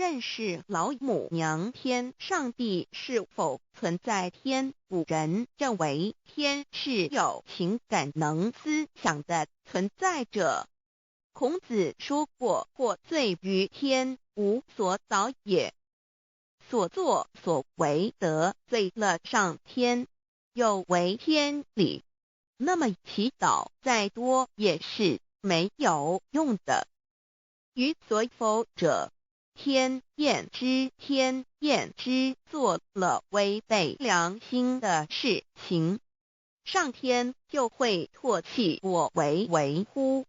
但是老母娘天上帝是否存在？天古人认为天是有情感能思想的存在者。孔子说过：或罪于天，无所导也。所作所为得罪了上天，有违天理，那么祈祷再多也是没有用的。予所否者，天厌之。天厌之，做了违背良心的事情，上天就会唾弃我为乎？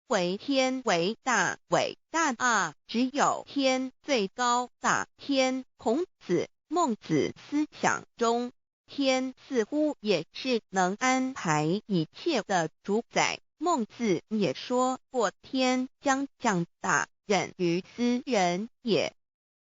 为天为大，伟大啊！只有天最高大。天，孔子、孟子思想中，天似乎也是能安排一切的主宰。孟子也说过：天将降大任于斯人也，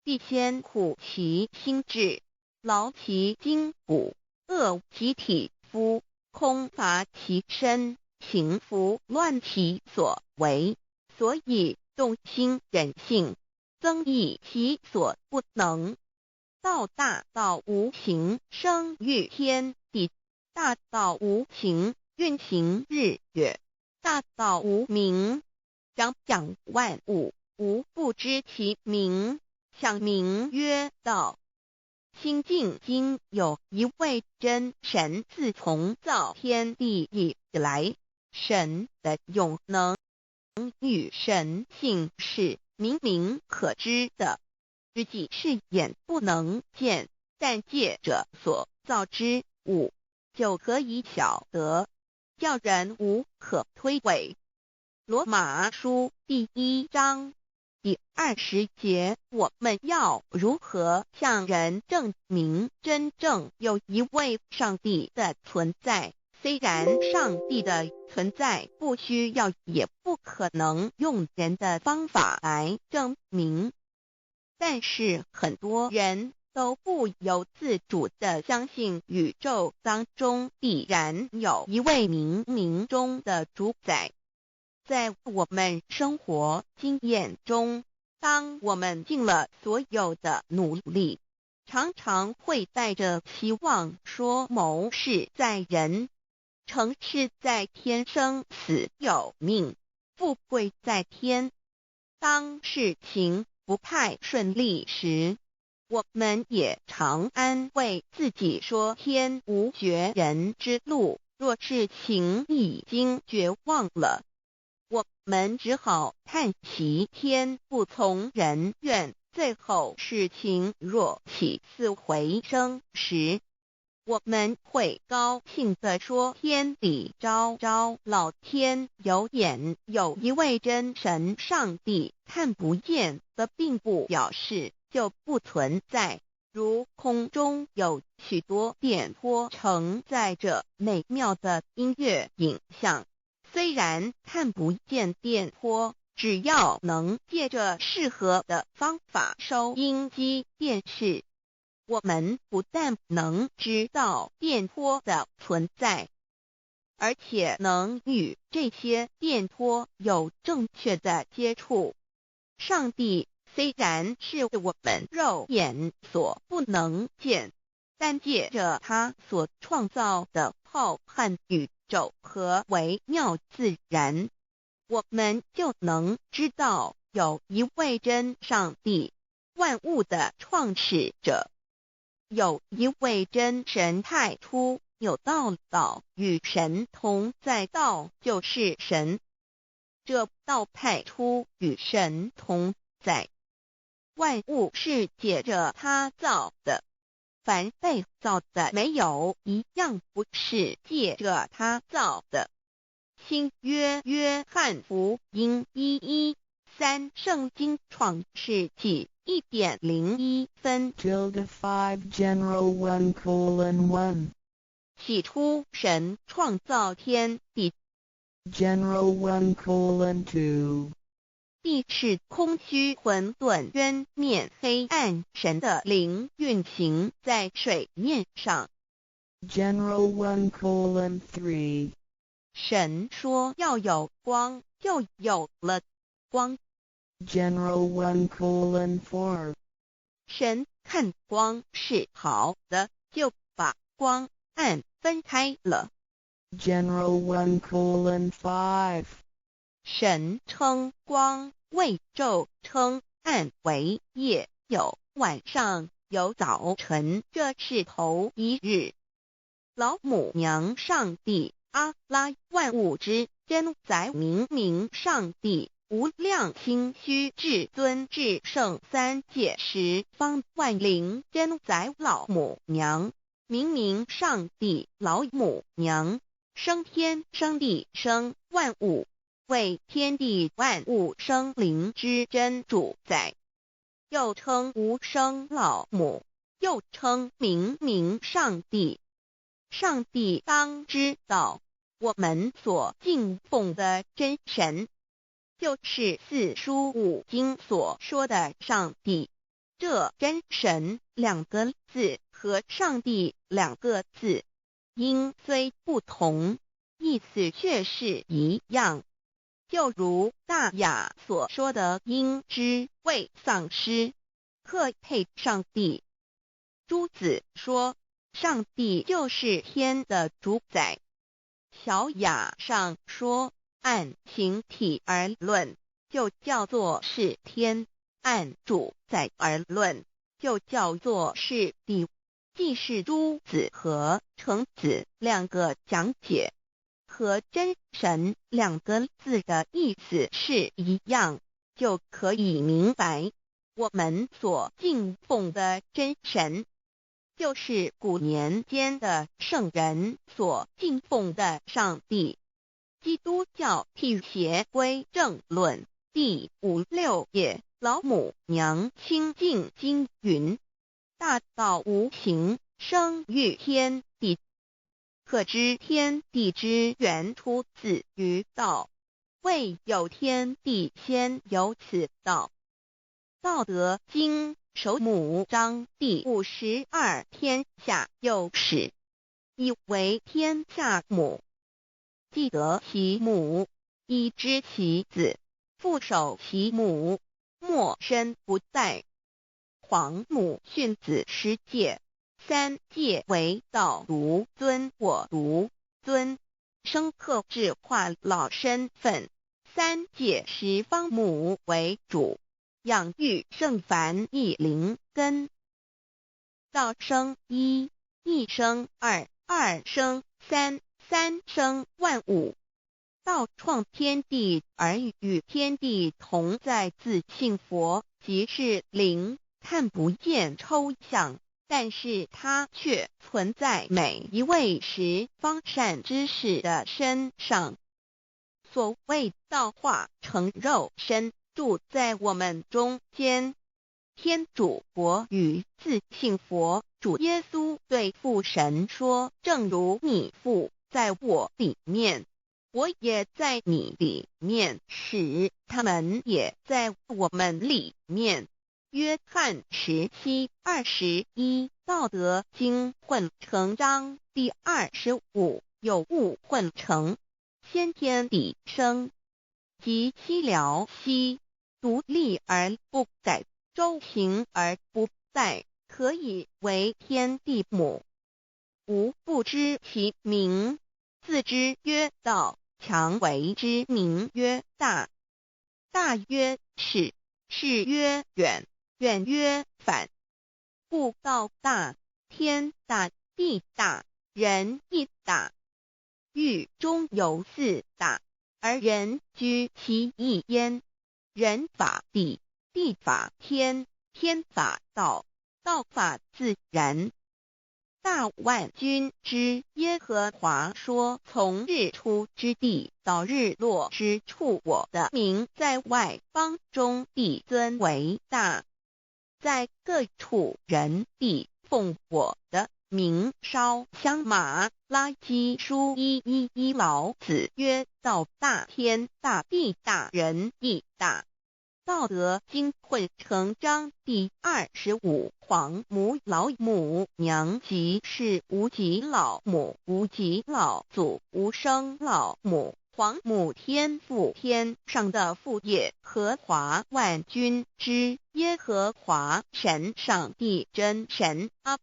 必先苦其心志，劳其筋骨，饿其体肤，空乏其身，情服乱其所为，所以动心忍性，增益其所不能。道大道无形，生育天地；大道无形，运行日月；大道无名，掌讲万物，无不知其名，想名曰道。心经经有一位真神，自从造天地以来，神的永能与神性是明明可知的，实际是眼不能见，但借着所造之物，就可以晓得，叫人无可推诿。罗马书第1章第20节，我们要如何向人证明真正有一位上帝的存在？虽然上帝的存在不需要也不可能用人的方法来证明，但是很多人都不由自主地相信宇宙当中必然有一位冥冥中的主宰。在我们生活经验中，当我们尽了所有的努力，常常会带着希望说谋事在人，成事在天，生死有命，富贵在天。当事情不太顺利时，我们也常安慰自己说天无绝人之路，若事情已经绝望了，我们只好叹息天不从人愿。最后事情若起死回生时，我们会高兴地说天理昭昭，老天有眼，有一位真神上帝，看不见的并不表示就不存在。如空中有许多电波承载着美妙的音乐影像，虽然看不见电波，只要能借着适合的方法收音机、电视，我们不但能知道电波的存在，而且能与这些电波有正确的接触。上帝虽然是我们肉眼所不能见，但借着他所创造的浩瀚宇宙和微妙自然，我们就能知道有一位真上帝，万物的创始者，有一位真神太初有道，道与神同在，道就是神，这道太初与神同在。万物是借着他造的，凡被造的没有一样不是借着他造的。新约约翰福音1:13，圣经创世纪1.01分 5 general 1:1 起初神创造天地， general 1:2 地是空虚混沌渊面黑暗，神的灵运行在水面上。 general 1:3 神说要有光，就有了光。General 1:4. 神看光是好的，就把光暗分开了。General 1:5. 神称光为昼，称暗为夜，有晚上，有早晨，这是头一日。老母娘上帝阿拉万物之真宰明明上帝无量清虚至尊至圣三界十方万灵真宰老母娘明明上帝老母娘生天生地生万物，为天地万物生灵之真主宰，又称无生老母，又称明明上帝。上帝当知道，我们所敬奉的真神，就是四书五经所说的上帝。这真神两个字和上帝两个字，音虽不同，意思却是一样。就如大雅所说的鹰之谓丧尸，克配上帝。朱子说，上帝就是天的主宰。小雅上说，按形体而论，就叫做是天；按主宰而论，就叫做是地。既是朱子和程子两个讲解，和真神两个字的意思是一样，就可以明白，我们所敬奉的真神，就是古年间的圣人所敬奉的上帝。基督教辟邪归正论第56页，老母娘清净经云：大道无形，生育天地，可知天地之源出自于道，未有天地，先有此道。道德经首母章第52，天下幼始，以为天下母。既得其母，以知其子，父守其母，莫身不殆。皇母训子十戒，三戒为道如尊我如尊，生克制化老身份。三戒十方母为主，养育圣凡一灵根。道生一，一生二，二生三，三生万物。道创天地而与天地同在，自性佛，即是灵，看不见抽象，但是它却存在每一位十方善知识的身上。所谓道化成肉身，住在我们中间。天主国与自性佛主耶稣对父神说，正如你父在我里面，我也在你里面，使他们也在我们里面。约翰17:21，道德经混成章第25，有物混成，先天地生，即西辽西，独立而不改，周行而不殆，可以为天地母。吾不知其名，自之曰道，强为之名曰大。大曰是，是曰远，远曰反。故道大，天大，地大，人亦大。域中有四大，而人居其一焉。人法地，地法天，天法道，道法自然。大万军之耶和华说，从日出之地到日落之处，我的名在外邦中必尊为大。在各处人必奉我的名烧香。马拉基书1:1，老子曰：道大，天大，地大，人亦大。道德经混成章第25，皇母老母娘即是无极老母，无极老祖，无生老母。皇母天父，天上的父耶和华万军之耶和华神，上帝真神，阿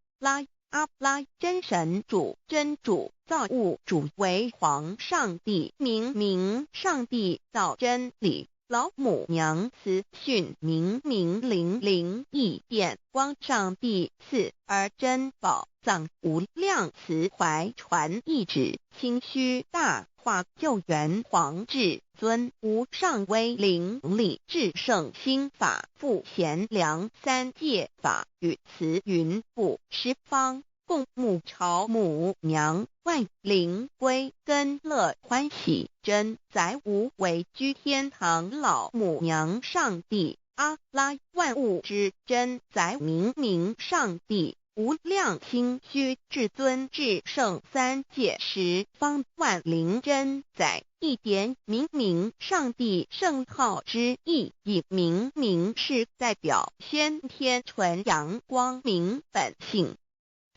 拉真神主，真主，造物主，为皇上帝，明上帝造真理，老母娘慈训，明灵异变光，上帝赐而真宝藏，无量慈怀传意旨，清虚大化救援皇至尊，无上威灵力至圣心法，复贤良三界法，与慈云布十方，共沐朝母娘，万灵归根乐欢喜，真载无为居天堂，老母娘上帝，阿拉万物之真载，明上帝，无量清虚至尊至圣三界十方，万灵真载，一点明上帝圣号之意，以明是代表先天纯阳光明本性，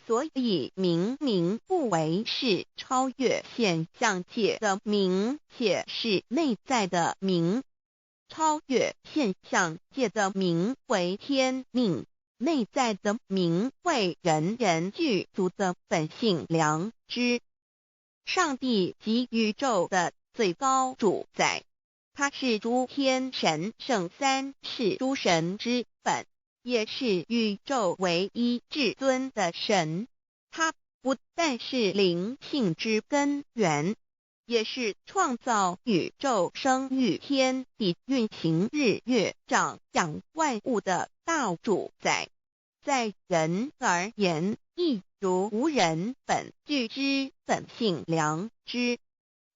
所以明不为是超越现象界的明，且是内在的明。超越现象界的明为天命，内在的明为人人具足的本性良知。上帝即宇宙的最高主宰，他是诸天神圣三世诸神之本，也是宇宙唯一至尊的神。他不但是灵性之根源，也是创造宇宙生育天地运行日月长养万物的大主宰。在人而言，亦如无人本具之本性良知，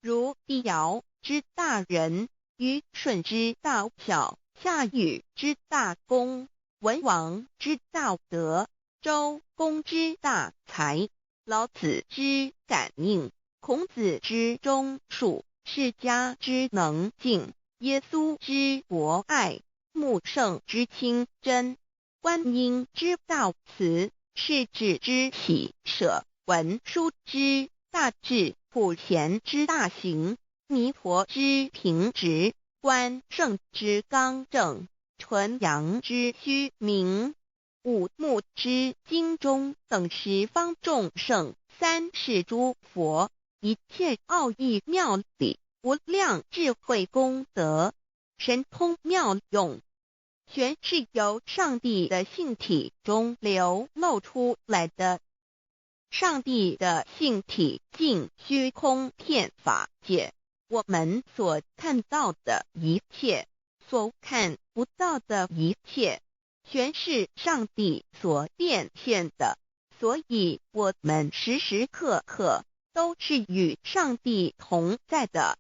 如帝尧之大仁，虞舜之大巧，夏禹之大功，文王之大德，周公之大才，老子之感应，孔子之忠恕，释迦之能静，耶稣之博爱，穆圣之清真，观音之大慈，世子之喜舍，文殊之大智，普贤之大行，弥陀之平直，关圣之刚正，纯阳之虚明，五目之精中，等十方众圣，三世诸佛，一切奥义妙理，无量智慧功德，神通妙用，全是由上帝的性体中流露出来的。上帝的性体尽虚空遍法界，我们所看到的一切，所看不到的一切，全是上帝所变现的，所以我们时时刻刻都是与上帝同在的。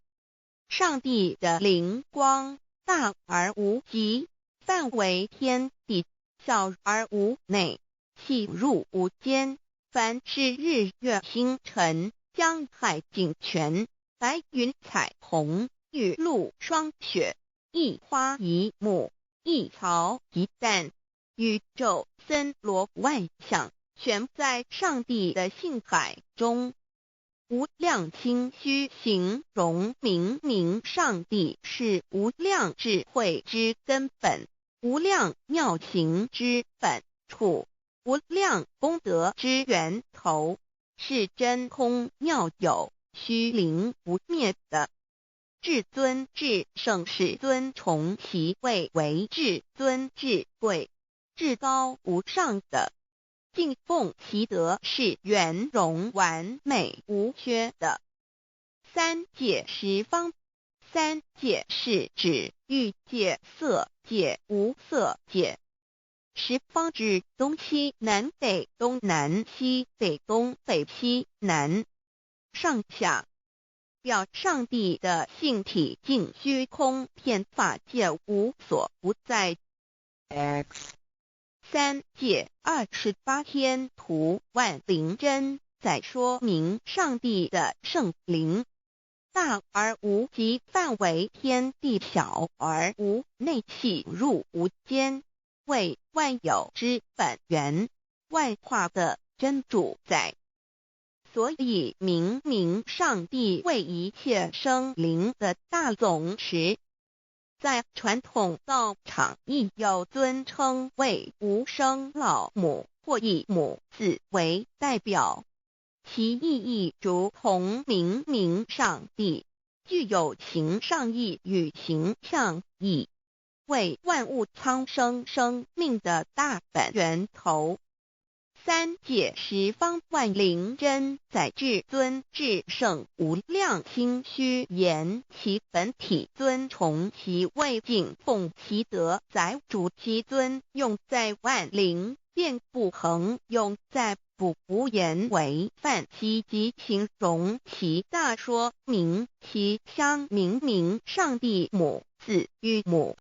上帝的灵光大而无极，范围天地，小而无内，细入无间。凡是日月星辰，江海井泉，白云彩虹，雨露霜雪，一花一木，一草一蛋，宇宙森罗万象，全在上帝的性海中。无量清虚形容明上帝是无量智慧之根本，无量妙行之本处，无量功德之源头，是真空妙有，虚灵不灭的。至尊至圣世尊崇其位为至尊至贵，至高无上的，敬奉其德是圆融完美无缺的。三界十方，三界是指欲界、色界、无色界。十方指东西南北东南西北东北西南上下，表上帝的性体尽虚空遍法界无所不在。 X 三界28天图万灵真，在说明上帝的圣灵大而无极，范围天地，小而无内，细入无间，为万有之本源，万化的真主宰。所以明明上帝为一切生灵的大总持。在传统道场亦有尊称为无生老母或以母子为代表，其意义如同明明上帝，具有形上义与形象义，为万物苍生生命的大本源头。三界十方万灵真载至尊至圣无量心虚言其本体尊崇其位敬奉其德载主其尊用在万灵遍不恒用在不无言为范其及形容其大说明其相明明上帝母子与母